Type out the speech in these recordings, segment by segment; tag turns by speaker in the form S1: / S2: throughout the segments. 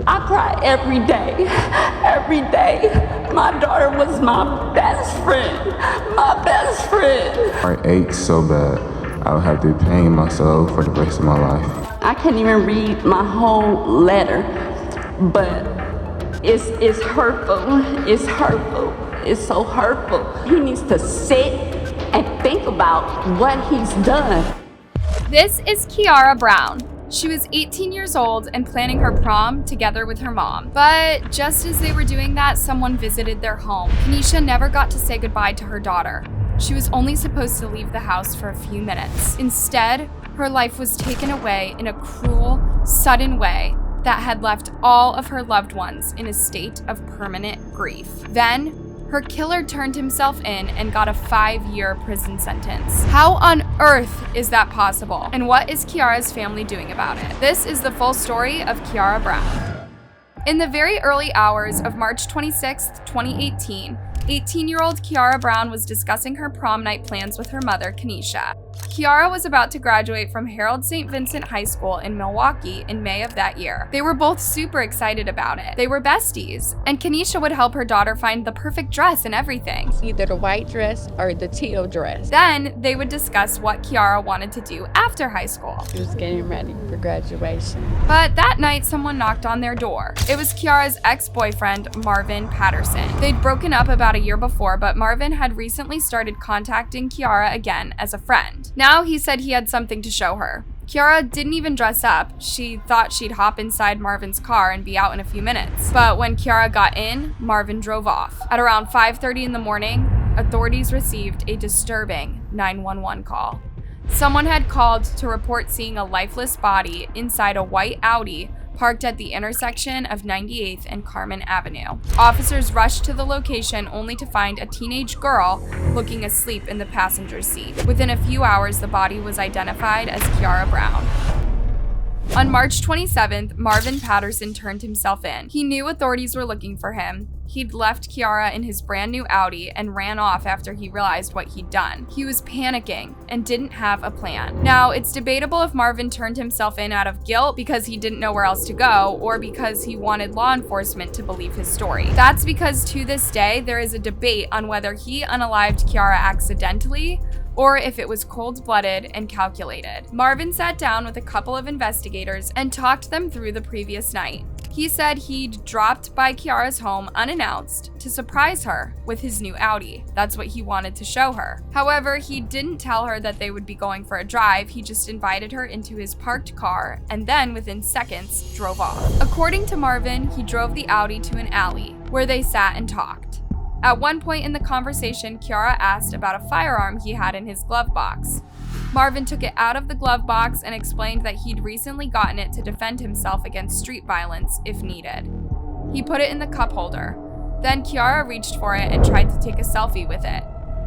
S1: I cry every day. Every day. My daughter was my best friend. My best friend.
S2: Heart aches so bad. I would have to be paying myself for the rest of my life.
S1: I can't even read my whole letter, but it's hurtful. It's hurtful. It's so hurtful. He needs to sit and think about what he's done.
S3: This is Kiara Brown. She was 18 years old and planning her prom together with her mom. But just as they were doing that, someone visited their home. Kenisha never got to say goodbye to her daughter. She was only supposed to leave the house for a few minutes. Instead, her life was taken away in a cruel, sudden way that had left all of her loved ones in a state of permanent grief. Then, her killer turned himself in and got a 5-year prison sentence. How on earth is that possible? And what is Kiara's family doing about it? This is the full story of Kiara Brown. In the very early hours of March 26, 2018, 18-year-old Kiara Brown was discussing her prom night plans with her mother, Kenisha. Kiara was about to graduate from Harold St. Vincent High School in Milwaukee in May of that year. They were both super excited about it. They were besties, and Kenisha would help her daughter find the perfect dress and everything.
S4: Either the white dress or the teal dress.
S3: Then they would discuss what Kiara wanted to do after high school.
S4: She was getting ready for graduation.
S3: But that night, someone knocked on their door. It was Kiara's ex-boyfriend, Marvin Patterson. They'd broken up about a year before, but Marvin had recently started contacting Kiara again as a friend. Now he said he had something to show her. Kiara didn't even dress up. She thought she'd hop inside Marvin's car and be out in a few minutes. But when Kiara got in, Marvin drove off. At around 5:30 in the morning, authorities received a disturbing 911 call. Someone had called to report seeing a lifeless body inside a white Audi parked at the intersection of 98th and Carmen Avenue. Officers rushed to the location only to find a teenage girl looking asleep in the passenger seat. Within a few hours, the body was identified as Kiara Brown. On March 27th, Marvin Patterson turned himself in. He knew authorities were looking for him. He'd left Kiara in his brand new Audi and ran off after he realized what he'd done. He was panicking and didn't have a plan. Now, it's debatable if Marvin turned himself in out of guilt because he didn't know where else to go or because he wanted law enforcement to believe his story. That's because to this day, there is a debate on whether he unalived Kiara accidentally or if it was cold-blooded and calculated. Marvin sat down with a couple of investigators and talked them through the previous night. He said he'd dropped by Kiara's home unannounced to surprise her with his new Audi. That's what he wanted to show her. However, he didn't tell her that they would be going for a drive. He just invited her into his parked car and then within seconds drove off. According to Marvin, he drove the Audi to an alley where they sat and talked. At one point in the conversation, Kiara asked about a firearm he had in his glove box. Marvin took it out of the glove box and explained that he'd recently gotten it to defend himself against street violence if needed. He put it in the cup holder. Then Kiara reached for it and tried to take a selfie with it.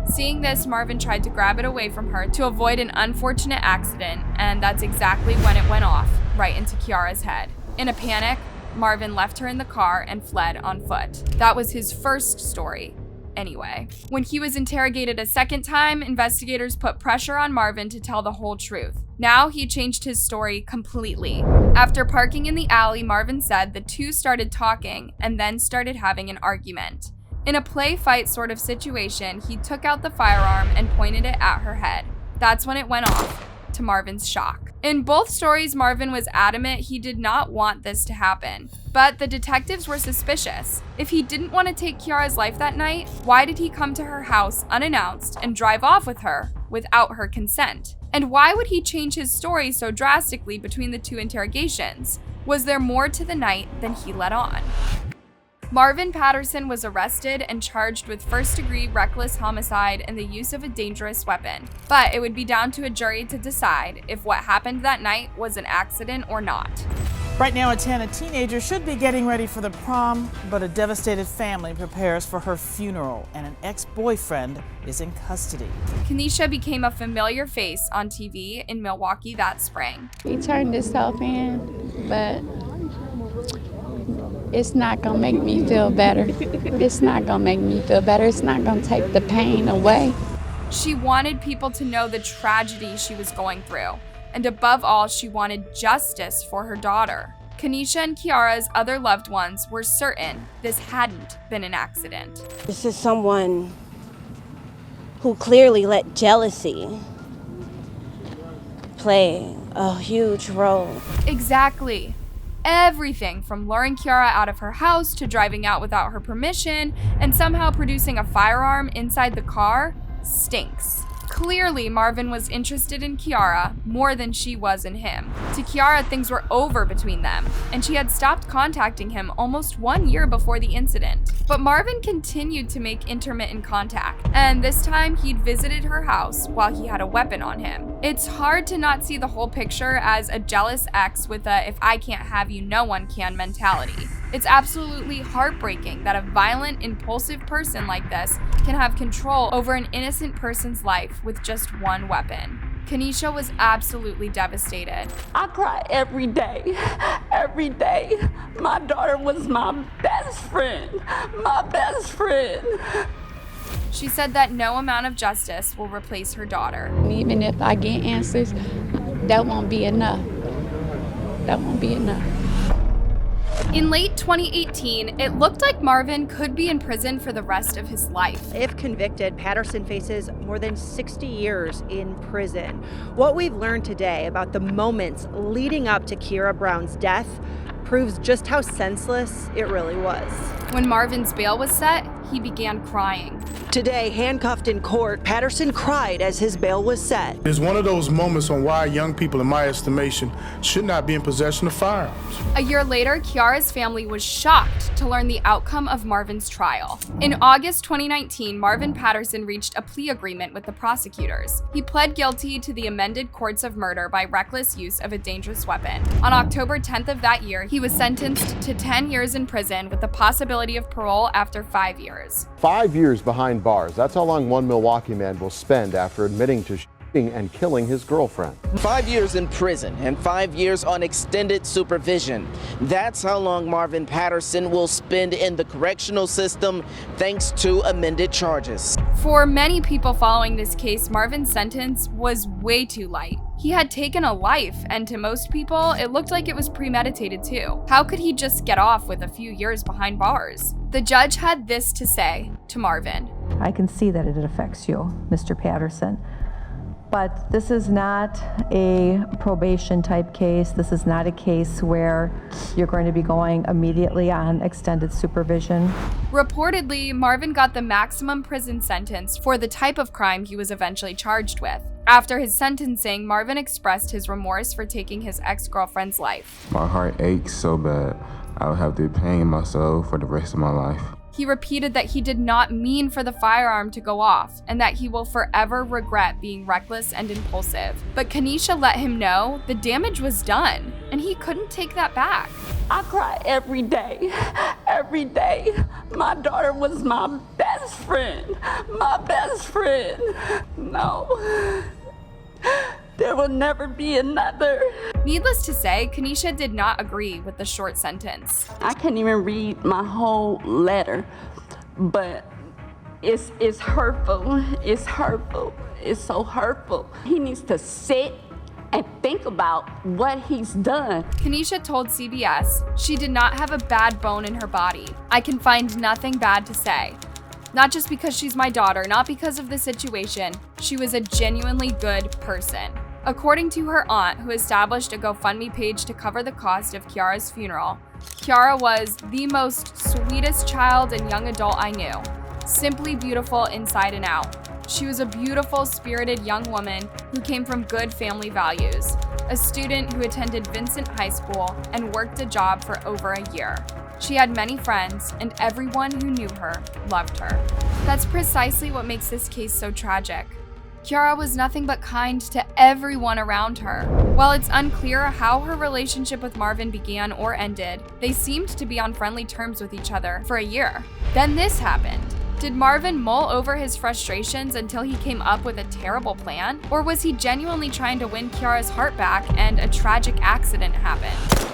S3: Seeing this, Marvin tried to grab it away from her to avoid an unfortunate accident, and that's exactly when it went off, right into Kiara's head. In a panic, Marvin left her in the car and fled on foot. That was his first story. Anyway, when he was interrogated a second time, investigators put pressure on Marvin to tell the whole truth. Now he changed his story completely. After parking in the alley, Marvin said the two started talking and then started having an argument. In a play fight sort of situation, he took out the firearm and pointed it at her head. That's when it went off, to Marvin's shock. In both stories, Marvin was adamant he did not want this to happen, but the detectives were suspicious. If he didn't want to take Kiara's life that night, why did he come to her house unannounced and drive off with her without her consent? And why would he change his story so drastically between the two interrogations? Was there more to the night than he let on? Marvin Patterson was arrested and charged with first-degree reckless homicide and the use of a dangerous weapon. But it would be down to a jury to decide if what happened that night was an accident or not.
S5: Right now, a teenager should be getting ready for the prom, but a devastated family prepares for her funeral, and an ex-boyfriend is in custody.
S3: Kenisha became a familiar face on TV in Milwaukee that spring.
S4: He turned himself in, but it's not gonna make me feel better. It's not gonna make me feel better. It's not gonna take the pain away.
S3: She wanted people to know the tragedy she was going through. And above all, she wanted justice for her daughter. Kenisha and Kiara's other loved ones were certain this hadn't been an accident.
S6: This is someone who clearly let jealousy play a huge role.
S3: Exactly. Everything from luring Kiara out of her house to driving out without her permission and somehow producing a firearm inside the car stinks. Clearly, Marvin was interested in Kiara more than she was in him. To Kiara, things were over between them, and she had stopped contacting him almost 1 year before the incident. But Marvin continued to make intermittent contact, and this time he'd visited her house while he had a weapon on him. It's hard to not see the whole picture as a jealous ex with a "if I can't have you, no one can" mentality. It's absolutely heartbreaking that a violent, impulsive person like this can have control over an innocent person's life with just one weapon. Kenisha was absolutely devastated.
S1: I cry every day, every day. My daughter was my best friend, my best friend.
S3: She said that no amount of justice will replace her daughter.
S4: And even if I get answers, that won't be enough. That won't be enough.
S3: In late 2018, it looked like Marvin could be in prison for the rest of his life.
S7: If convicted, Patterson faces more than 60 years in prison. What we've learned today about the moments leading up to Kiara Brown's death proves just how senseless it really was.
S3: When Marvin's bail was set, he began crying.
S7: Today, handcuffed in court, Patterson cried as his bail was set.
S8: It's one of those moments on why young people, in my estimation, should not be in possession of firearms.
S3: A year later, Kiara's family was shocked to learn the outcome of Marvin's trial. In August 2019, Marvin Patterson reached a plea agreement with the prosecutors. He pled guilty to the amended courts of murder by reckless use of a dangerous weapon. On October 10th of that year, he was sentenced to 10 years in prison with the possibility of parole after 5 years.
S9: 5 years behind bars. That's how long one Milwaukee man will spend after admitting to shooting and killing his girlfriend.
S10: 5 years in prison and 5 years on extended supervision. That's how long Marvin Patterson will spend in the correctional system thanks to amended charges.
S3: For many people following this case, Marvin's sentence was way too light. He had taken a life, and to most people, it looked like it was premeditated too. How could he just get off with a few years behind bars? The judge had this to say to Marvin.
S11: I can see that it affects you, Mr. Patterson, but this is not a probation type case. This is not a case where you're going to be going immediately on extended supervision.
S3: Reportedly, Marvin got the maximum prison sentence for the type of crime he was eventually charged with. After his sentencing, Marvin expressed his remorse for taking his ex-girlfriend's life.
S2: My heart aches so bad. I'll have the pain in my soul for the rest of my life.
S3: He repeated that he did not mean for the firearm to go off and that he will forever regret being reckless and impulsive. But Kenisha let him know the damage was done and he couldn't take that back.
S1: I cry every day, every day. My daughter was my best friend, my best friend. No, there will never be another.
S3: Needless to say, Kenisha did not agree with the short sentence.
S1: I can't even read my whole letter, but it's hurtful. It's hurtful. It's so hurtful. He needs to sit and think about what he's done.
S3: Kenisha told CBS she did not have a bad bone in her body. I can find nothing bad to say. Not just because she's my daughter, not because of the situation. She was a genuinely good person. According to her aunt, who established a GoFundMe page to cover the cost of Kiara's funeral, Kiara was the most sweetest child and young adult I knew. Simply beautiful inside and out. She was a beautiful, spirited young woman who came from good family values. A student who attended Vincent High School and worked a job for over a year. She had many friends, and everyone who knew her loved her. That's precisely what makes this case so tragic. Kiara was nothing but kind to everyone around her. While it's unclear how her relationship with Marvin began or ended, they seemed to be on friendly terms with each other for a year. Then this happened. Did Marvin mull over his frustrations until he came up with a terrible plan? Or was he genuinely trying to win Kiara's heart back and a tragic accident happened?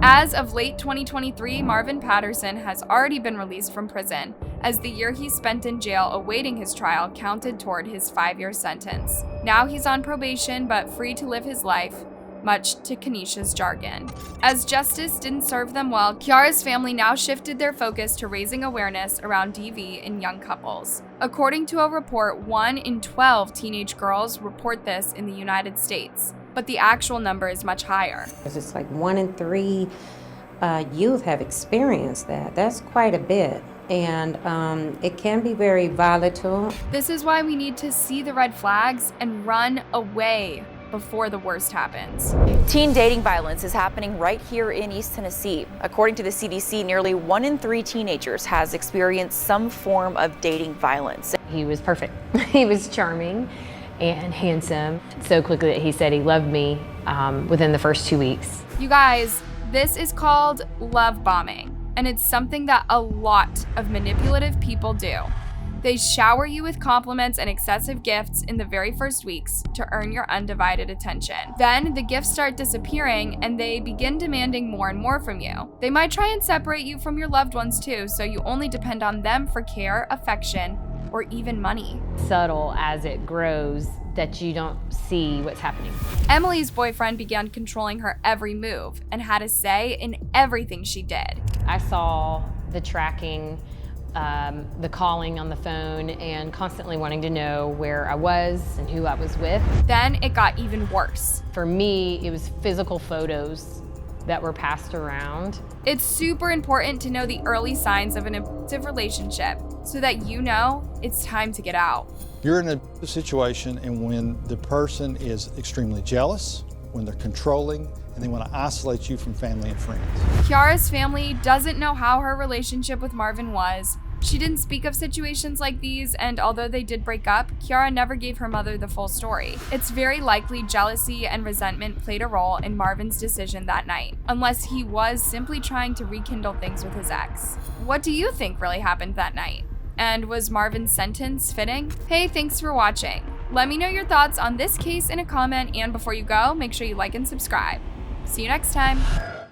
S3: As of late 2023, Marvin Patterson has already been released from prison, as the year he spent in jail awaiting his trial counted toward his 5-year sentence. Now he's on probation but free to live his life, much to Kenisha's jargon. As justice didn't serve them well, Kiara's family now shifted their focus to raising awareness around DV in young couples. According to a report, 1 in 12 teenage girls report this in the United States, but the actual number is much higher.
S12: It's like 1 in 3 youth have experienced that. That's quite a bit. And it can be very volatile.
S3: This is why we need to see the red flags and run away before the worst happens.
S13: Teen dating violence is happening right here in East Tennessee. According to the CDC, nearly 1 in 3 teenagers has experienced some form of dating violence.
S14: He was perfect. He was charming and handsome. So quickly that he said he loved me within the first 2 weeks.
S3: You guys, this is called love bombing. And it's something that a lot of manipulative people do. They shower you with compliments and excessive gifts in the very first weeks to earn your undivided attention. Then the gifts start disappearing and they begin demanding more and more from you. They might try and separate you from your loved ones too, so you only depend on them for care, affection, or even money.
S14: Subtle as it grows that you don't see what's happening.
S3: Emily's boyfriend began controlling her every move and had a say in everything she did.
S14: I saw the tracking, the calling on the phone, and constantly wanting to know where I was and who I was with.
S3: Then it got even worse.
S14: For me, it was physical photos that were passed around.
S3: It's super important to know the early signs of an abusive relationship so that you know it's time to get out.
S15: You're in a situation and when the person is extremely jealous, when they're controlling, and they want to isolate you from family and friends.
S3: Kiara's family doesn't know how her relationship with Marvin was. She didn't speak of situations like these, and although they did break up, Kiara never gave her mother the full story. It's very likely jealousy and resentment played a role in Marvin's decision that night, unless he was simply trying to rekindle things with his ex. What do you think really happened that night? And was Marvin's sentence fitting? Hey, thanks for watching. Let me know your thoughts on this case in a comment, and before you go, make sure you like and subscribe. See you next time.